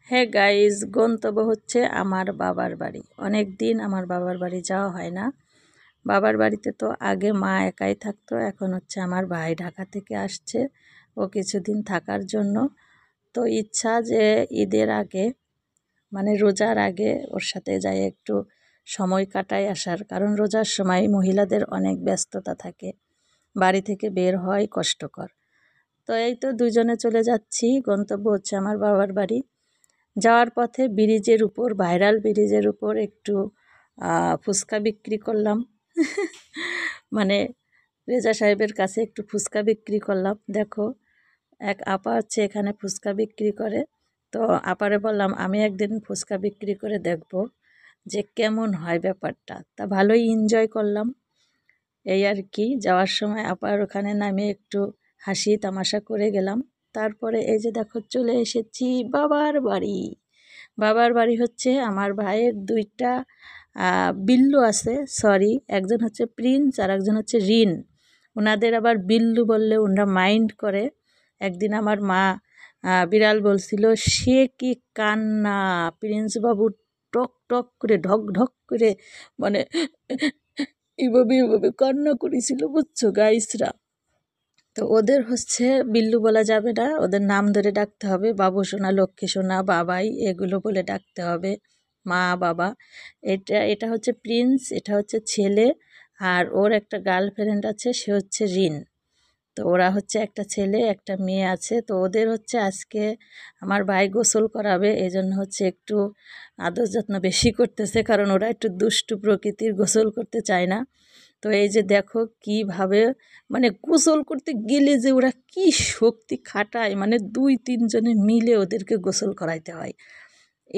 হ্যাঁ গাইজ, গন্তব্য হচ্ছে আমার বাবার বাড়ি। অনেক দিন আমার বাবার বাড়ি যাওয়া হয় না। বাবার বাড়িতে তো আগে মা একাই থাকতো, এখন হচ্ছে আমার ভাই ঢাকা থেকে আসছে ও কিছুদিন থাকার জন্য। তো ইচ্ছা যে ঈদের আগে মানে রোজার আগে ওর সাথে যাই একটু সময় কাটায় আসার, কারণ রোজার সময় মহিলাদের অনেক ব্যস্ততা থাকে, বাড়ি থেকে বের হয় কষ্টকর। তো এই তো দুজনে চলে যাচ্ছি, গন্তব্য হচ্ছে আমার বাবার বাড়ি। যাওয়ার পথে ব্রিজের উপর, ভাইরাল ব্রিজের উপর একটু ফুচকা বিক্রি করলাম। মানে রেজা সাহেবের কাছে একটু ফুচকা বিক্রি করলাম। দেখো, এক আপা হচ্ছে এখানে ফুচকা বিক্রি করে। তো আপারে বললাম আমি একদিন ফুচকা বিক্রি করে দেখব যে কেমন হয় ব্যাপারটা। তা ভালোই এনজয় করলাম। এই আর কি, যাওয়ার সময় আপার ওখানে নামে একটু হাসি তামাশা করে গেলাম। তারপরে এই যে দেখো চলে এসেছি বাবার বাড়ি। বাবার বাড়ি হচ্ছে আমার ভাইয়ের দুইটা বিল্লু আছে, সরি, একজন হচ্ছে প্রিন্স আর একজন হচ্ছে রিন। ওনাদের আবার বিল্লু বললে ওনারা মাইন্ড করে। একদিন আমার মা বিড়াল বলছিল, সে কি কান্না! প্রিন্স বাবু টক টক করে ঢক ঢক করে মানে এভাবে কান্না করেছিল, বুঝছো গাইসরা। তো ওদের হচ্ছে বিল্লু বলা যাবে না, ওদের নাম ধরে ডাকতে হবে, বাবু সোনা, লক্ষ্মী সোনা, বাবাই, এগুলো বলে ডাকতে হবে, মা বাবা। এটা হচ্ছে প্রিন্স, এটা হচ্ছে ছেলে, আর ওর একটা গার্লফ্রেন্ড আছে, সে হচ্ছে রিন। তো ওরা হচ্ছে একটা ছেলে একটা মেয়ে আছে। তো ওদের হচ্ছে আজকে আমার ভাই গোসল করাবে, এই জন্য হচ্ছে একটু আদর যত্ন বেশি করতেছে, কারণ ওরা একটু দুষ্টু প্রকৃতির, গোসল করতে চায় না। তো এই যে দেখো কিভাবে মানে গোসল করতে গেলে যে ওরা কি শক্তি খাটায়, মানে 2-3 জনে মিলে ওদেরকে গোসল করাইতে হয়।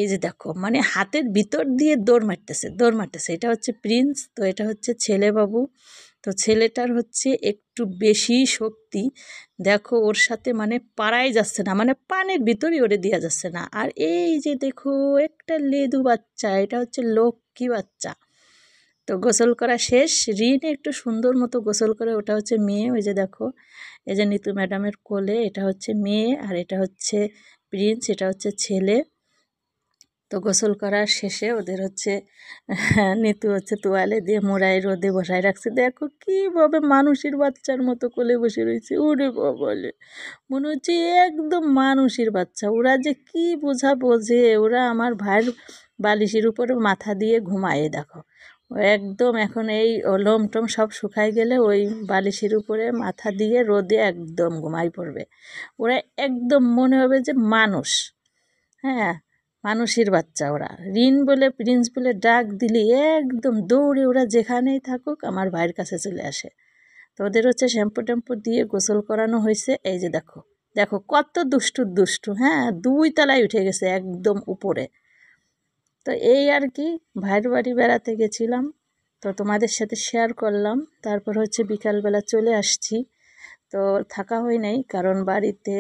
এই যে দেখো মানে হাতের ভিতর দিয়ে দৌড় মারতেছে। এটা হচ্ছে প্রিন্স, তো এটা হচ্ছে ছেলে বাবু। তো ছেলেটার হচ্ছে একটু বেশি শক্তি। দেখো ওর সাথে মানে পারাই যাচ্ছে না, মানে পানির ভিতরই ওরে দেওয়া যাচ্ছে না। আর এই যে দেখো একটা লেদু বাচ্চা, এটা হচ্ছে লক্ষ্মী বাচ্চা। তো গোসল করা শেষ, রিন একটু সুন্দর মতো গোসল করে, ওটা হচ্ছে মেয়ে। ওই যে দেখো, এই যে নিতু ম্যাডামের কোলে, এটা হচ্ছে মেয়ে, আর এটা হচ্ছে প্রিন্স, এটা হচ্ছে ছেলে। তো গোসল করার শেষে ওদের হচ্ছে নিতু হচ্ছে তোয়ালে দিয়ে মোড়ায় রোদে বসায় রাখছে। দেখো কীভাবে মানুষের বাচ্চার মতো কোলে বসে রয়েছে, ওরে বলে মনে হচ্ছে একদম মানুষের বাচ্চা। ওরা যে কি বোঝে, ওরা আমার ভাইয়ের বালিশের উপরে মাথা দিয়ে ঘুমায়। দেখো ও একদম এখন এই লোম টোম সব শুকায় গেলে ওই বালিশের উপরে মাথা দিয়ে রোদে একদম ঘুমাই পড়বে। ওরা একদম মনে হবে যে মানুষ, হ্যাঁ, মানুষের বাচ্চা। ওরা রিন বলে প্রিন্স বলে ডাক দিলে একদম দৌড়ে ওরা যেখানেই থাকুক আমার ভাইয়ের কাছে চলে আসে। তো ওদের হচ্ছে শ্যাম্পু ট্যাম্পু দিয়ে গোসল করানো হয়েছে। এই যে দেখো দেখো কত দুষ্টু, হ্যাঁ, 2 তলায় উঠে গেছে একদম উপরে। তো এই আর কি, ভাইয়ের বাড়ি বেড়াতে গেছিলাম, তো তোমাদের সাথে শেয়ার করলাম। তারপর হচ্ছে বিকালবেলা চলে আসছি। তো থাকা হয় নাই, কারণ বাড়িতে